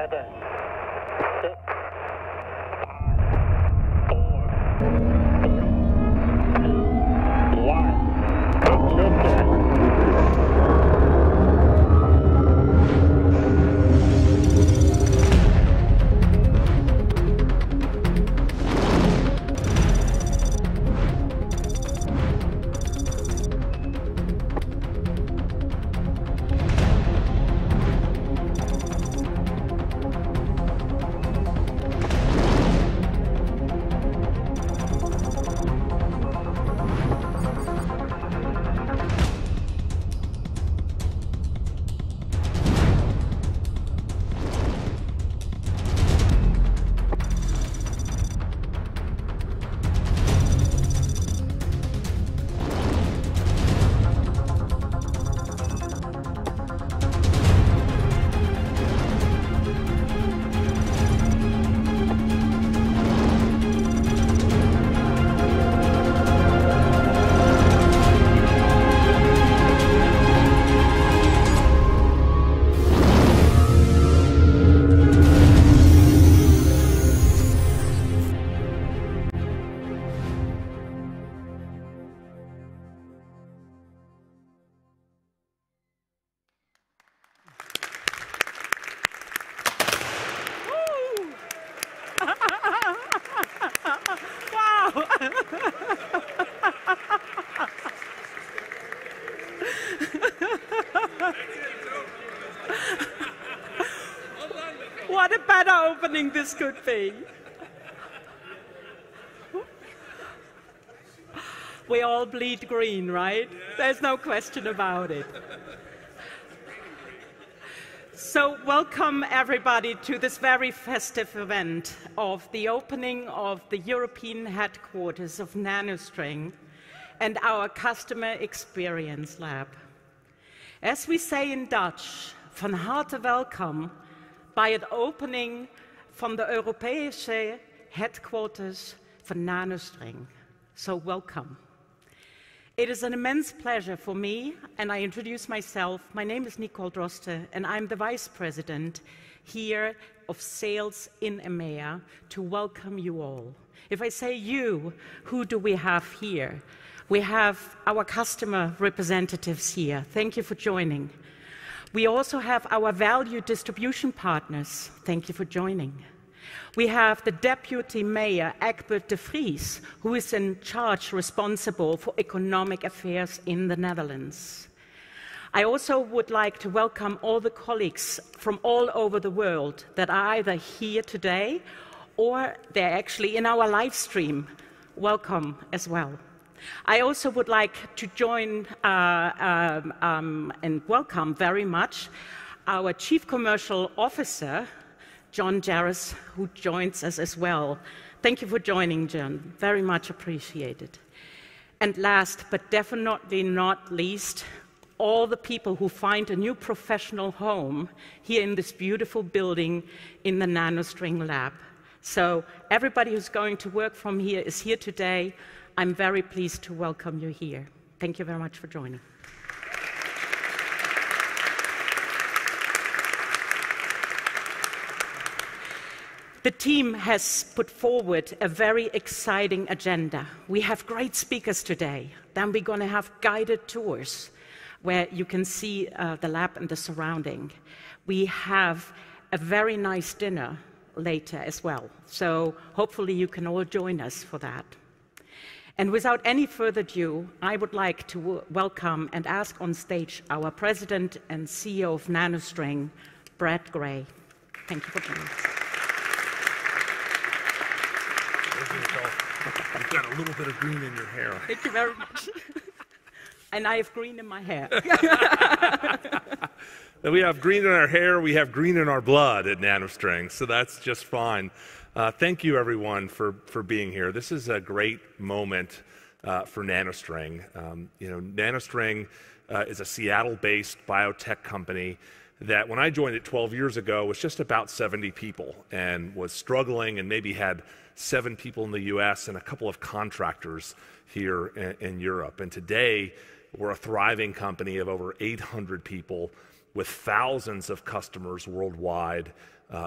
7, 6, 5, 4, 3, 2, 1. Ignition. What a better opening this could be. We all bleed green, right? There's no question about it. So welcome everybody to this very festive event of the opening of the European headquarters of NanoString and our Customer Experience Lab. As we say in Dutch, van harte welkom bij het opening van de Europese headquarters van NanoString. So welcome. It is an immense pleasure for me, and I introduce myself. My name is Nicole Droste, and I'm the Vice President here of Sales in EMEA to welcome you all. If I say you, who do we have here? We have our customer representatives here. Thank you for joining. We also have our value distribution partners. Thank you for joining. We have the Deputy Mayor, Egbert de Vries, who is in charge, responsible for economic affairs in the Netherlands. I also would like to welcome all the colleagues from all over the world that are either here today or they're actually in our live stream. Welcome as well. I also would like to join and welcome very much our Chief Commercial Officer, John Jarris, who joins us as well. Thank you for joining, John. Very much appreciated. And last, but definitely not least, all the people who find a new professional home here in this beautiful building in the NanoString lab. So everybody who's going to work from here is here today. I'm very pleased to welcome you here. Thank you very much for joining. The team has put forward a very exciting agenda. We have great speakers today. Then we're going to have guided tours where you can see the lab and the surrounding. We have a very nice dinner later as well. So hopefully you can all join us for that. And without any further ado, I would like to welcome and ask on stage our President and CEO of NanoString, Brad Gray. Thank you for joining us. You've got a little bit of green in your hair. Thank you very much. And I have green in my hair. We have green in our hair, we have green in our blood at NanoString, so that's just fine. Thank you, everyone, for being here. This is a great moment for NanoString. NanoString is a Seattle-based biotech company that, when I joined it 12 years ago, was just about 70 people and was struggling and maybe had 7 people in the US and a couple of contractors here in Europe. And today, we're a thriving company of over 800 people with thousands of customers worldwide,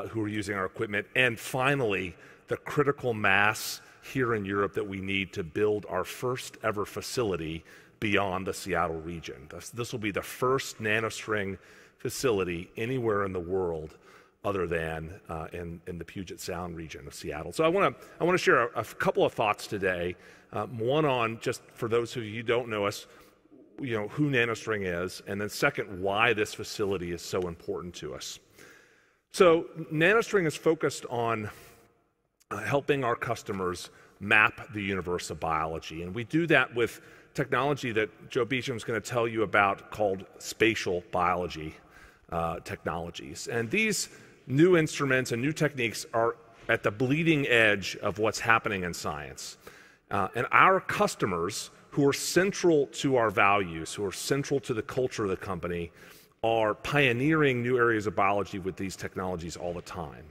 who are using our equipment, and finally, the critical mass here in Europe that we need to build our first ever facility beyond the Seattle region. This will be the first NanoString facility anywhere in the world other than in the Puget Sound region of Seattle. So I want to share a couple of thoughts today. One on, just for those of you who don't know us, who NanoString is, and then second, why this facility is so important to us. So NanoString is focused on helping our customers map the universe of biology, and we do that with technology that Joe Beecham is going to tell you about called spatial biology technologies. And these new instruments and new techniques are at the bleeding edge of what's happening in science. And our customers, who are central to our values, who are central to the culture of the company, are pioneering new areas of biology with these technologies all the time.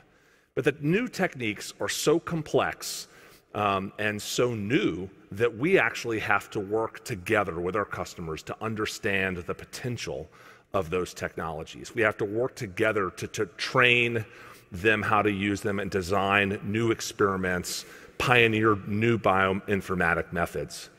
But the new techniques are so complex and so new that we actually have to work together with our customers to understand the potential of those technologies. We have to work together to train them how to use them and design new experiments, pioneer new bioinformatic methods.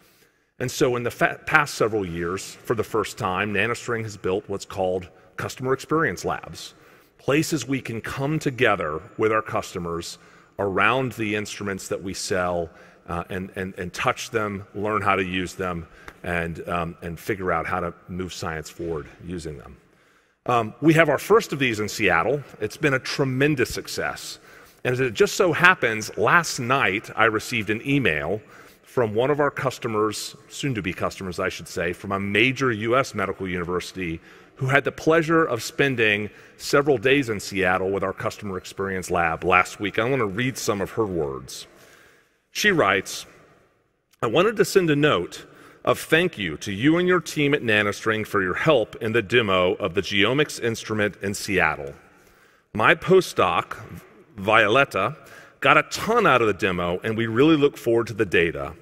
And so in the past several years, for the first time, NanoString has built what's called customer experience labs, places we can come together with our customers around the instruments that we sell and touch them, learn how to use them, and figure out how to move science forward using them. We have our first of these in Seattle. It's been a tremendous success. And as it just so happens, last night I received an email from one of our customers, soon-to-be customers, I should say, from a major U.S. medical university who had the pleasure of spending several days in Seattle with our customer experience lab last week. I want to read some of her words. She writes, "I wanted to send a note of thank you to you and your team at NanoString for your help in the demo of the genomics instrument in Seattle. My postdoc, Violetta, got a ton out of the demo, and we really look forward to the data.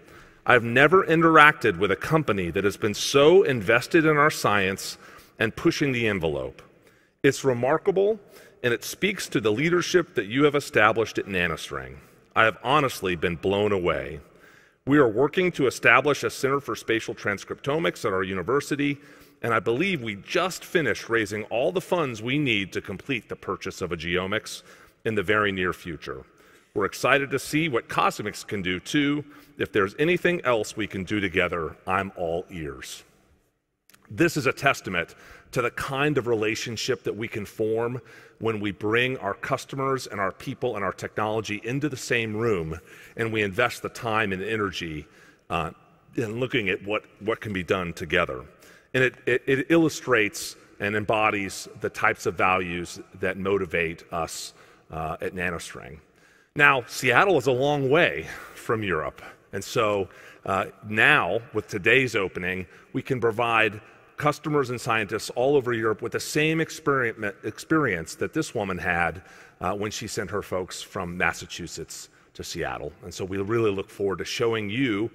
I've never interacted with a company that has been so invested in our science and pushing the envelope. It's remarkable, and it speaks to the leadership that you have established at NanoString. I have honestly been blown away. We are working to establish a Center for Spatial Transcriptomics at our university, and I believe we just finished raising all the funds we need to complete the purchase of a genomics in the very near future. We're excited to see what Cosmics can do too. If there's anything else we can do together, I'm all ears." This is a testament to the kind of relationship that we can form when we bring our customers and our people and our technology into the same room and we invest the time and energy in looking at what can be done together. And it illustrates and embodies the types of values that motivate us at NanoString. Now, Seattle is a long way from Europe, and so now, with today's opening, we can provide customers and scientists all over Europe with the same experience that this woman had when she sent her folks from Massachusetts to Seattle. And so we really look forward to showing you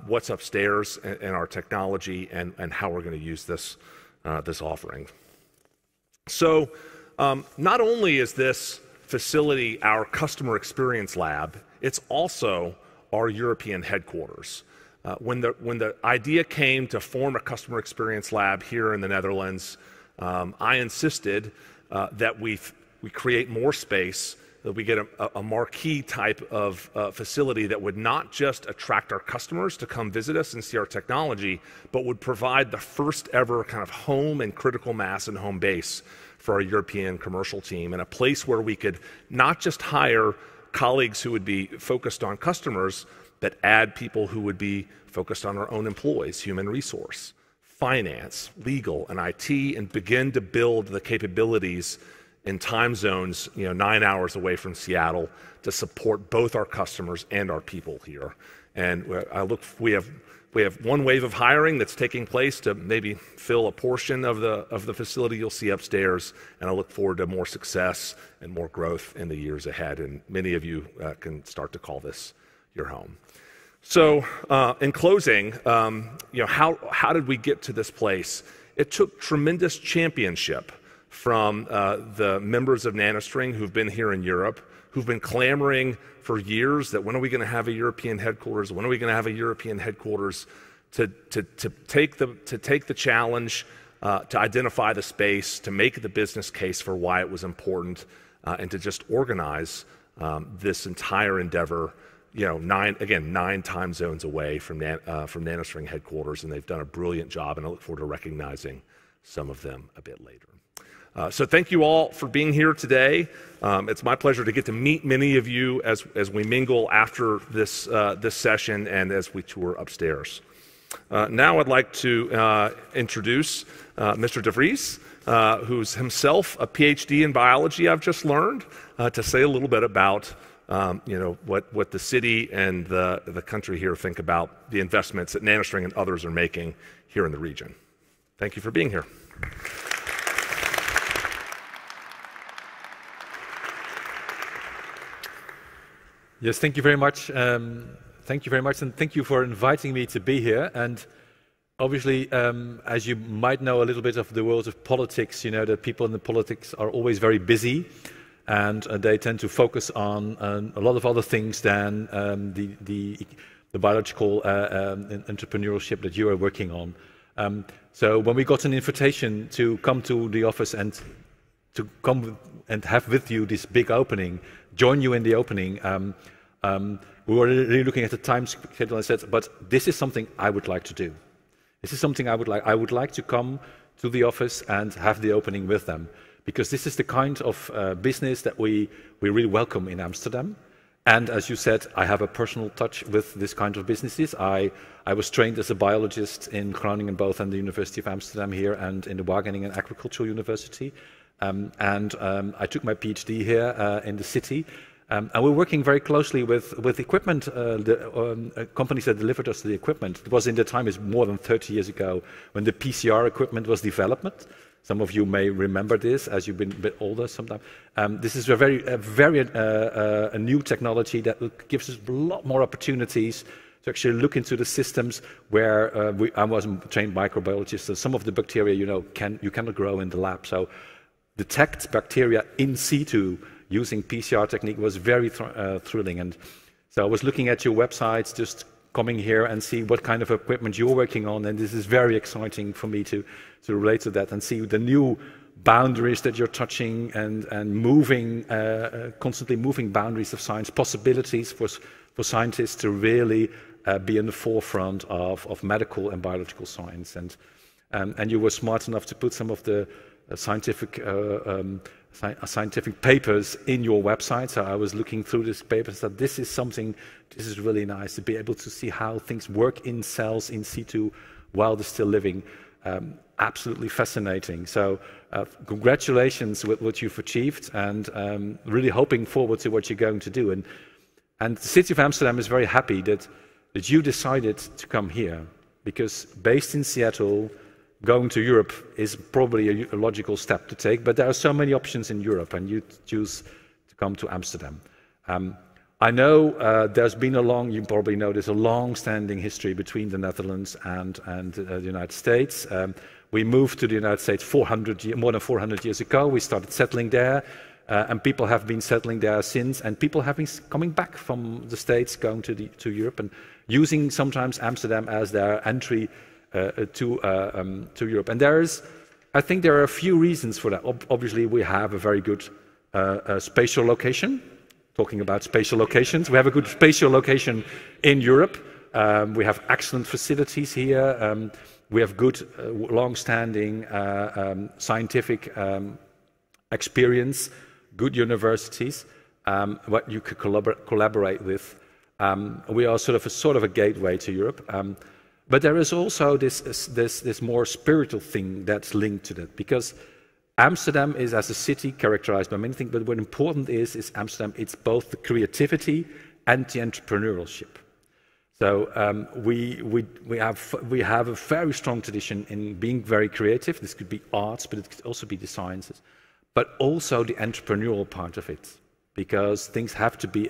what's upstairs in our technology and how we're going to use this offering. So not only is this facility our customer experience lab, it's also our European headquarters. When the idea came to form a customer experience lab here in the Netherlands, I insisted that we create more space, that we get a marquee type of facility that would not just attract our customers to come visit us and see our technology, but would provide the first ever kind of home and critical mass and home base for our European commercial team, and a place where we could not just hire colleagues who would be focused on customers, but add people who would be focused on our own employees, human resource, finance, legal, and IT, and begin to build the capabilities in time zones, 9 hours away from Seattle, to support both our customers and our people here. And we have one wave of hiring that's taking place to maybe fill a portion of the facility you'll see upstairs, and I look forward to more success and more growth in the years ahead. And many of you can start to call this your home. So, in closing, how did we get to this place? It took tremendous championship from the members of NanoString who've been here in Europe, who've been clamoring for years that when are we going to have a European headquarters? When are we going to have a European headquarters? To take the challenge, to identify the space, to make the business case for why it was important, and to just organize this entire endeavor. You know, 9 time zones away from NanoString headquarters, and they've done a brilliant job, and I look forward to recognizing some of them a bit later. So thank you all for being here today. It's my pleasure to get to meet many of you as we mingle after this session and as we tour upstairs. Now I'd like to introduce Mr. De Vries, who's himself a PhD in biology, I've just learned, to say a little bit about what the city and the country here think about the investments that NanoString and others are making here in the region. Thank you for being here. Yes, thank you very much. Thank you very much, and thank you for inviting me to be here. And obviously, as you might know a little bit of the world of politics, you know that people in the politics are always very busy, and they tend to focus on a lot of other things than the biological entrepreneurship that you are working on. So when we got an invitation to come to the office and to come and have with you this big opening, join you in the opening, we were really looking at the time schedule and said, but this is something I would like to do. This is something I would like. I would like to come to the office and have the opening with them, because this is the kind of business that we really welcome in Amsterdam. And as you said, I have a personal touch with this kind of businesses. I was trained as a biologist in Groningen, both at the University of Amsterdam here and in the Wageningen Agricultural University. I took my PhD here in the city. And we're working very closely with equipment, companies that delivered us the equipment. It was in the time, it's more than 30 years ago, when the PCR equipment was developed. Some of you may remember this, as you've been a bit older sometime. This is a very new technology that gives us a lot more opportunities to actually look into the systems where I wasn't a trained microbiologist, so some of the bacteria, you cannot grow in the lab. So detect bacteria in situ using PCR technique was very thrilling. And so I was looking at your websites, just coming here and see what kind of equipment you're working on, and this is very exciting for me to relate to that and see the new boundaries that you're touching and moving, constantly moving boundaries of science, possibilities for scientists to really be in the forefront of medical and biological science. And you were smart enough to put some of the scientific papers in your website. So I was looking through these papers that this is really nice to be able to see how things work in cells in situ while they're still living. Absolutely fascinating. So congratulations with what you've achieved, and really hoping forward to what you're going to do. And the city of Amsterdam is very happy that you decided to come here, because based in Seattle, going to Europe is probably a logical step to take, but there are so many options in Europe, and you choose to come to Amsterdam. I know there's been you probably know there's a long-standing history between the Netherlands and the United States. We moved to the United States more than 400 years ago. We started settling there, and people have been settling there since, and people have been coming back from the States, going to Europe, and using sometimes Amsterdam as their entry to Europe. And I think there are a few reasons for that. Obviously, we have a very good spatial location. Talking about spatial locations, we have a good spatial location in Europe. We have excellent facilities here. We have good, long-standing scientific experience, good universities, what you could collaborate with. We are sort of a gateway to Europe. But there is also this more spiritual thing that's linked to that, because Amsterdam is, as a city, characterized by many things, but what important is Amsterdam, it's both the creativity and the entrepreneurship. So we have a very strong tradition in being very creative. This could be arts, but it could also be the sciences, but also the entrepreneurial part of it, because things have to be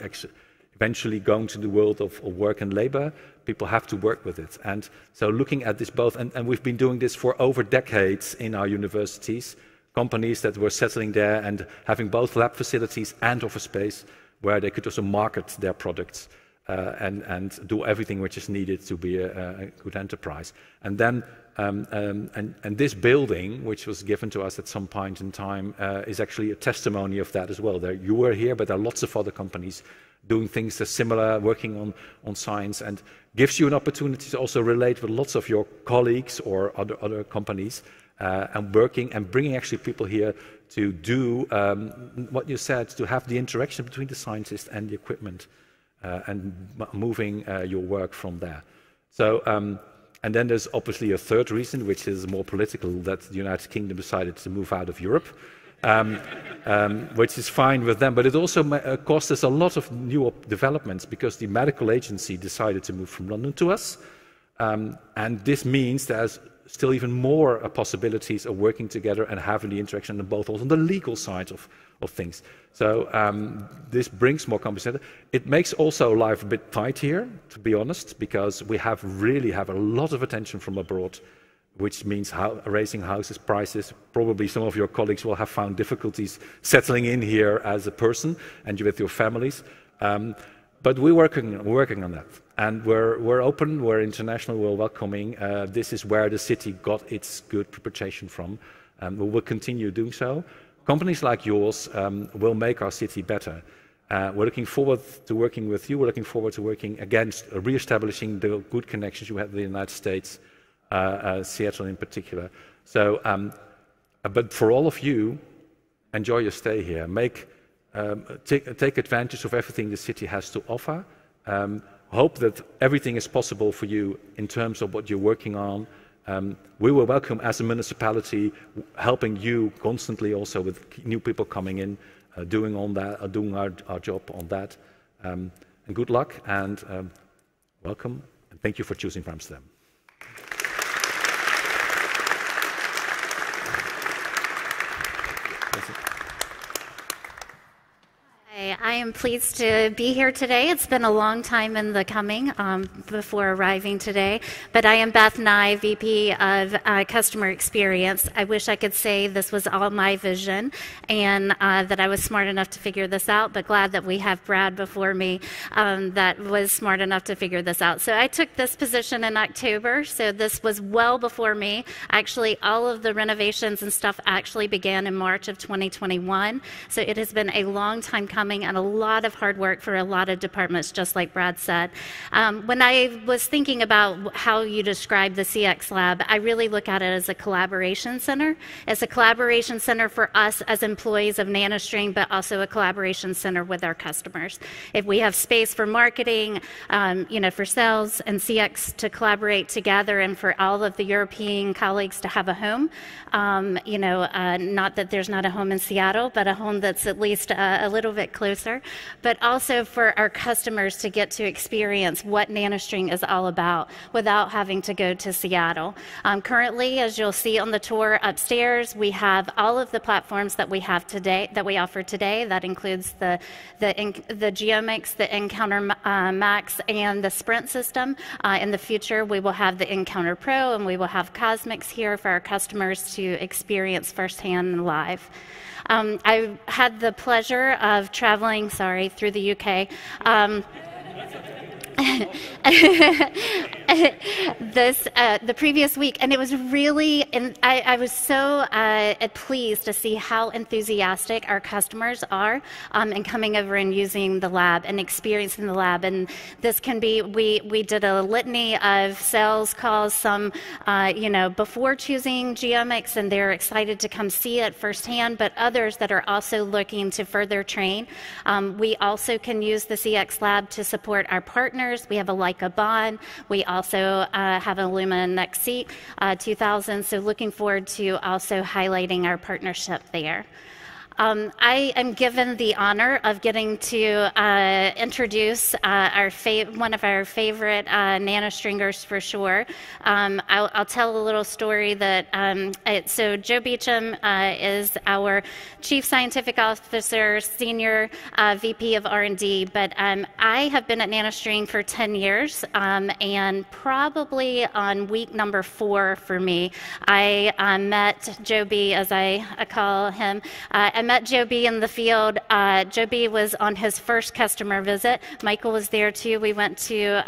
eventually going to the world of work and labor. People have to work with it. And so looking at this both, and we've been doing this for over decades in our universities, companies that were settling there and having both lab facilities and office space where they could also market their products and do everything which is needed to be a good enterprise. And then and this building, which was given to us at some point in time, is actually a testimony of that as well. You were here, but there are lots of other companies doing things that are similar, working on science, and gives you an opportunity to also relate with lots of your colleagues or other companies, and working and bringing actually people here to do what you said, to have the interaction between the scientists and the equipment, and moving your work from there. So, and then there's obviously a third reason, which is more political, that the United Kingdom decided to move out of Europe, which is fine with them. But it also cost us a lot of new developments because the medical agency decided to move from London to us. And this means there's still even more possibilities of working together and having the interaction on both, also on the legal side of things. So this brings more competition. It makes also life a bit tight here, to be honest, because we really have a lot of attention from abroad, which means raising houses prices. Probably some of your colleagues will have found difficulties settling in here as a person and with your families. But we're working on that. And we're open, we're international, we're welcoming. This is where the city got its good reputation from. We will continue doing so. Companies like yours will make our city better. We're looking forward to working with you. We're looking forward to working against re-establishing the good connections you have with the United States, Seattle in particular. So, but for all of you, enjoy your stay here. Take advantage of everything the city has to offer. Hope that everything is possible for you in terms of what you're working on. We will welcome, as a municipality, helping you constantly also with new people coming in, doing our job on that. And good luck and welcome, and thank you for choosing Amsterdam. I am pleased to be here today. It's been a long time in the coming before arriving today, but I am Beth Nye, VP of Customer Experience. I wish I could say this was all my vision and that I was smart enough to figure this out, but glad that we have Brad before me that was smart enough to figure this out. So I took this position in October, so this was well before me. Actually, all of the renovations and stuff actually began in March of 2021, so it has been a long time coming and a lot of hard work for a lot of departments, just like Brad said. When I was thinking about how you describe the CX Lab, I really look at it as a collaboration center. It's a collaboration center for us as employees of NanoString, but also a collaboration center with our customers. If we have space for marketing, for sales and CX to collaborate together, and for all of the European colleagues to have a home, not that there's not a home in Seattle, but a home that's at least a little bit closer, but also for our customers to get to experience what NanoString is all about without having to go to Seattle. Currently, as you'll see on the tour upstairs, we have all of the platforms that we have today, that we offer today. That includes the GeoMix, the Encounter Max, and the Sprint system. In the future, we will have the Encounter Pro, and we will have Cosmix here for our customers to experience firsthand and live. I had the pleasure of traveling, through the UK. The previous week, and it was really, and I was so pleased to see how enthusiastic our customers are in coming over and using the lab and experiencing the lab. And this can be, we did a litany of sales calls, some before choosing GeoMix, and they're excited to come see it firsthand, but others that are also looking to further train. We also can use the CX Lab to support our partners. We have a Leica Bond. We also have an Illumina NextSeat 2000, so looking forward to also highlighting our partnership there. I am given the honor of getting to introduce one of our favorite nanostringers for sure. I'll tell a little story that, so Joe Beecham is our Chief Scientific Officer, Senior VP of R&D, but I have been at NanoString for 10 years, and probably on week number 4 for me, I met Joe B, as I call him. I met Joe B in the field. Joe B was on his first customer visit. Michael was there too. We went to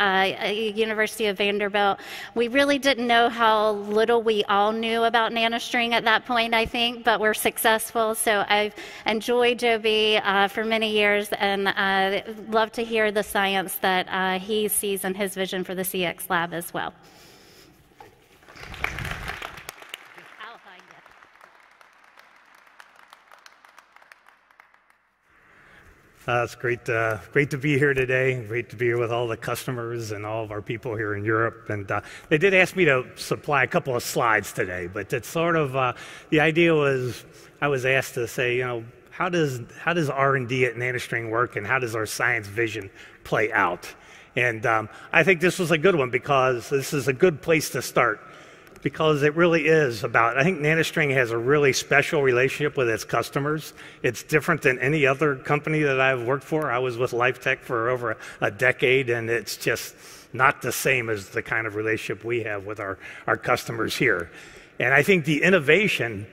University of Vanderbilt. We really didn't know how little we all knew about NanoString at that point, I think, but we're successful. So I've enjoyed Joe B for many years, and love to hear the science that he sees in his vision for the CX lab as well. It's great to be here today. Great to be here with all the customers and all of our people here in Europe. And they did ask me to supply a couple of slides today, but it's sort of the idea was I was asked to say, you know, how does R&D at NanoString work, and how does our science vision play out? And I think this was a good one because this is a good place to start. Because it really is about, I think NanoString has a really special relationship with its customers. It's different than any other company that I've worked for. I was with LifeTech for over a decade, and it's just not the same as the kind of relationship we have with our customers here. And I think the innovation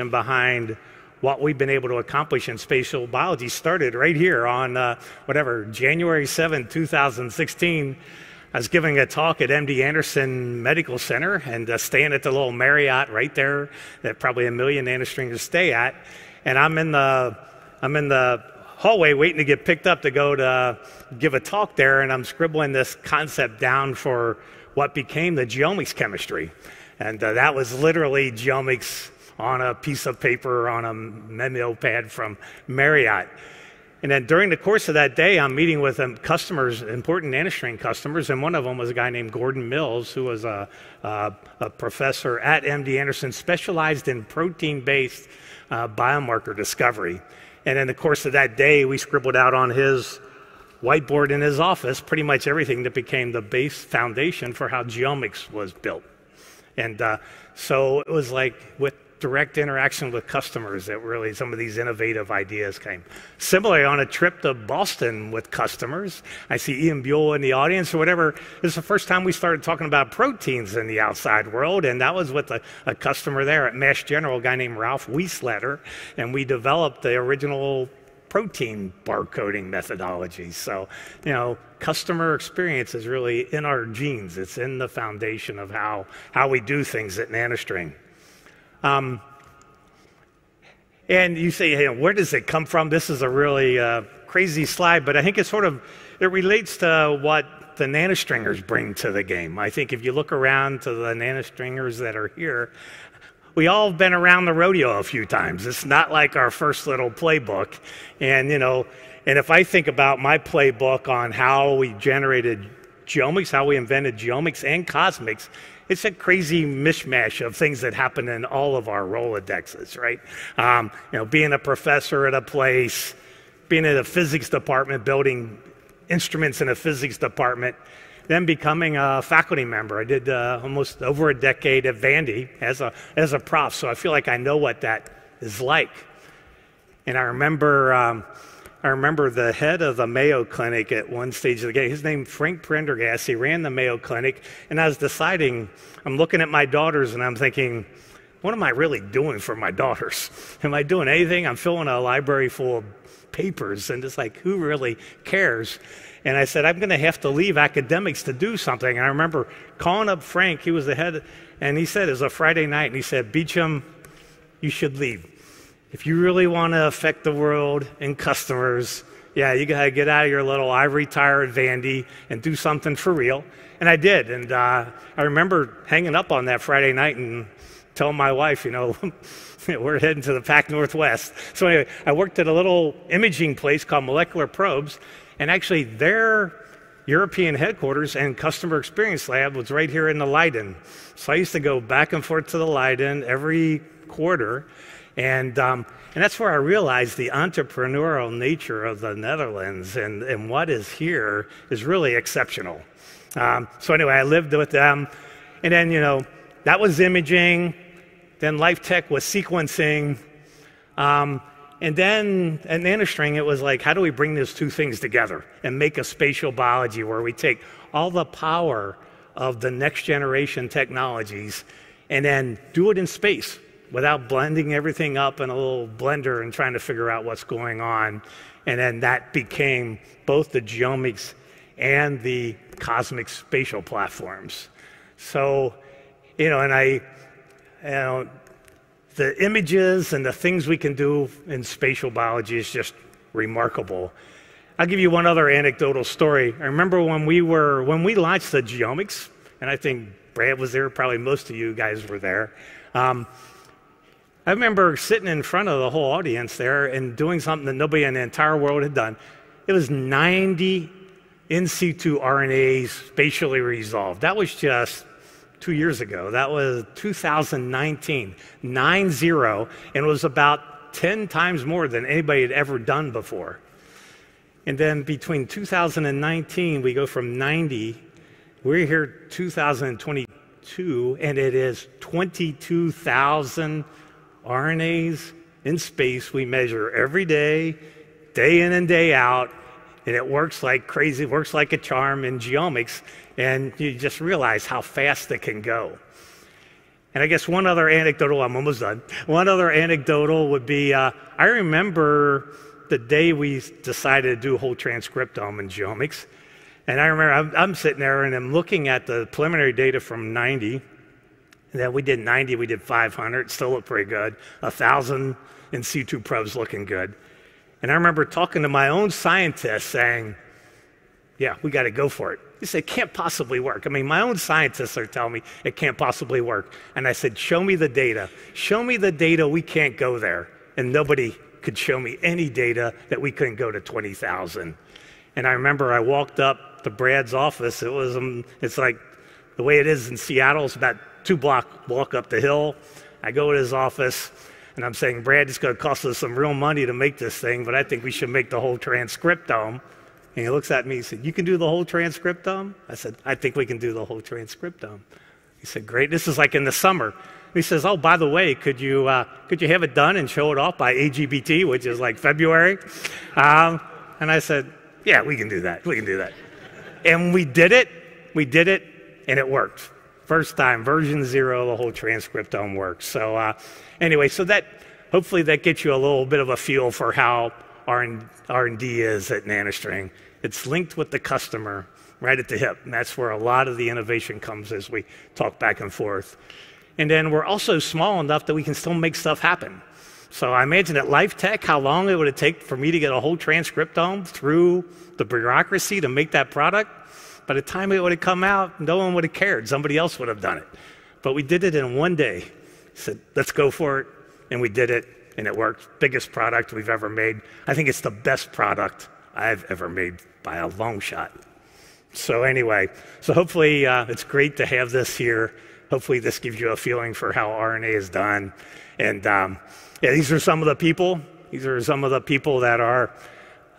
behind what we've been able to accomplish in spatial biology started right here on, January 7, 2016. I was giving a talk at MD Anderson Medical Center and staying at the little Marriott right there that probably 1 million nanostringers stay at. And I'm in the hallway waiting to get picked up to go to give a talk there, and I'm scribbling this concept down for what became the geomics chemistry. And that was literally geomics on a piece of paper on a memo pad from Marriott. And then during the course of that day, I'm meeting with customers, important NanoString customers, and one of them was a guy named Gordon Mills, who was a professor at MD Anderson, specialized in protein-based biomarker discovery. And in the course of that day, we scribbled out on his whiteboard in his office pretty much everything that became the base foundation for how geomics was built. And so it was like with direct interaction with customers that really some of these innovative ideas came. Similarly, on a trip to Boston with customers, I see Ian Buell in the audience or whatever. This is the first time we started talking about proteins in the outside world, and that was with a customer there at Mass General, a guy named Ralph Wiesletter, and we developed the original protein barcoding methodology. So, you know, customer experience is really in our genes. It's in the foundation of how we do things at NanoString. And you say, hey, where does it come from? This is a really crazy slide, but I think it relates to what the nanostringers bring to the game. I think if you look around to the nanostringers that are here, we all have been around the rodeo a few times. It's not like our first little playbook. And, you know, and if I think about my playbook on how we generated geomics, how we invented geomics and cosmics, it's a crazy mishmash of things that happen in all of our Rolodexes, right? You know, being a professor at a place, being in a physics department, building instruments in a physics department, then becoming a faculty member. I did almost over a decade at Vandy as a prof, so I feel like I know what that is like. And I remember the head of the Mayo Clinic at one stage of the game. His name Frank Prendergast. He ran the Mayo Clinic, and I was deciding, I'm looking at my daughters, and I'm thinking, what am I really doing for my daughters? Am I doing anything? I'm filling a library full of papers, and it's like, who really cares? And I said, I'm going to have to leave academics to do something. And I remember calling up Frank. He was the head, and he said, it was a Friday night, and he said, Beecham, you should leave. If you really want to affect the world and customers, yeah, you got to get out of your little ivory tower at Vandy and do something for real. And I did. And I remember hanging up on that Friday night and telling my wife, you know, we're heading to the Pac Northwest. So anyway, I worked at a little imaging place called Molecular Probes, and actually their European headquarters and customer experience lab was right here in the Leiden. So I used to go back and forth to the Leiden every quarter. And that's where I realized the entrepreneurial nature of the Netherlands and what is here is really exceptional. So anyway, I lived with them. And then, that was imaging. Then Life Tech was sequencing. And then at NanoString, it was like, how do we bring those two things together and make a spatial biology where we take all the power of the next generation technologies and then do it in space without blending everything up in a little blender and trying to figure out what's going on. And then that became both the genomics and the cosmic spatial platforms. So, the images and the things we can do in spatial biology is just remarkable. I'll give you one other anecdotal story. I remember when we launched the genomics, and I think Brad was there, probably most of you guys were there. I remember sitting in front of the whole audience there and doing something that nobody in the entire world had done. It was 90 in situ RNAs spatially resolved. That was just 2 years ago. That was 2019, 9-0, and it was about 10 times more than anybody had ever done before. And then between 2019, we go from 90, we're here 2022, and it is 22,000 RNAs in space we measure every day, day in and day out, and it works like crazy, it works like a charm in genomics, and you just realize how fast it can go. And I guess one other anecdotal, I'm almost done. One other anecdotal would be, I remember the day we decided to do whole transcriptome in genomics, and I remember I'm sitting there and I'm looking at the preliminary data from 90, and then we did 90, we did 500, still looked pretty good, 1,000 in situ probes looking good. And I remember talking to my own scientists saying, yeah, we got to go for it. He said, it can't possibly work. I mean, my own scientists are telling me it can't possibly work. And I said, show me the data. Show me the data we can't go there. And nobody could show me any data that we couldn't go to 20,000. And I remember I walked up to Brad's office. It's like the way it is in Seattle. It's about 2-block walk up the hill. I go to his office. And I'm saying, Brad, it's going to cost us some real money to make this thing, but I think we should make the whole transcriptome. And he looks at me, he said, you can do the whole transcriptome? I said, I think we can do the whole transcriptome. He said, great. This is like in the summer. He says, oh, by the way, could you have it done and show it off by AGBT, which is like February? And I said, yeah, we can do that. We can do that. And we did it, and it worked. First time, version 0, the whole transcriptome works. So anyway, so that hopefully that gets you a little bit of a feel for how R&D is at NanoString. It's linked with the customer right at the hip, and that's where a lot of the innovation comes as we talk back and forth. And then we're also small enough that we can still make stuff happen. So I imagine at Life Tech, how long it would take for me to get a whole transcriptome through the bureaucracy to make that product. By the time it would have come out, no one would have cared. Somebody else would have done it. But we did it in one day. Said, let's go for it. And we did it, and it worked. Biggest product we've ever made. I think it's the best product I've ever made by a long shot. So anyway, so hopefully it's great to have this here. Hopefully this gives you a feeling for how RNA is done. And yeah, these are some of the people. These are some of the people that are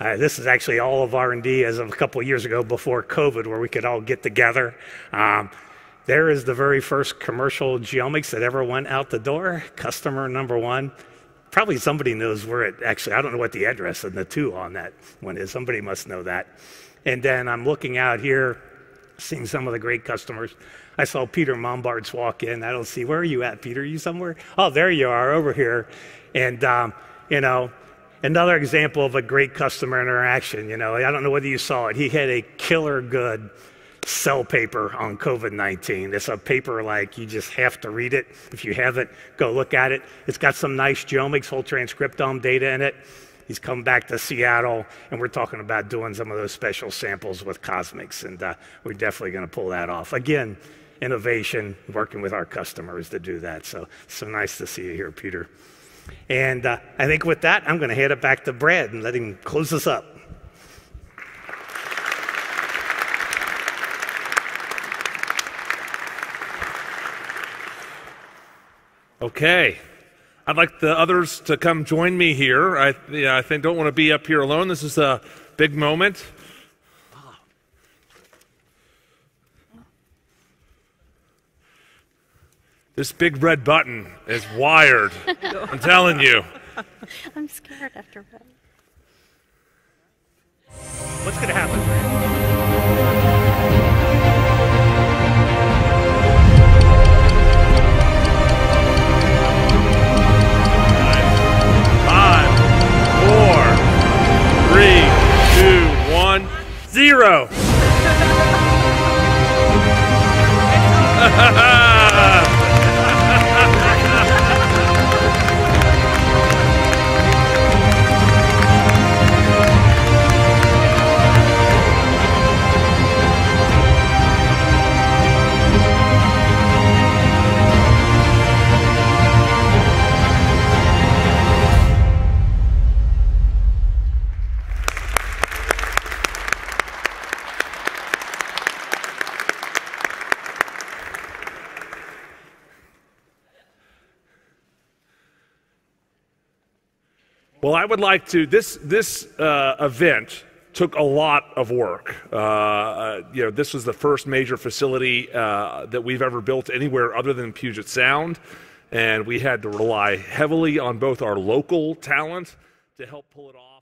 this is actually all of R&D as of a couple of years ago before COVID, where we could all get together. There is the very first commercial genomics that ever went out the door, customer number 1. Probably somebody knows where it actually, I don't know what the address and the 2 on that one is. Somebody must know that. And then I'm looking out here, seeing some of the great customers. I saw Peter Mombards walk in. I don't see, where are you at, Peter? Are you somewhere? Oh, there you are, over here. And, another example of a great customer interaction. I don't know whether you saw it. He had a killer good cell paper on COVID-19. It's a paper like you just have to read it. If you haven't, go look at it. It's got some nice genomics, whole transcriptome data in it. He's come back to Seattle, and we're talking about doing some of those special samples with Cosmics, and we're definitely going to pull that off. Again, innovation, working with our customers to do that. So nice to see you here, Peter. And I think with that, I'm going to hand it back to Brad and let him close us up. Okay. I'd like the others to come join me here. I don't want to be up here alone. This is a big moment. This big red button is wired. I'm telling you. I'm scared after that. What's going to happen? Zero. Well, I would like to. This event took a lot of work. This was the first major facility that we've ever built anywhere other than Puget Sound, and we had to rely heavily on both our local talent to help pull it off.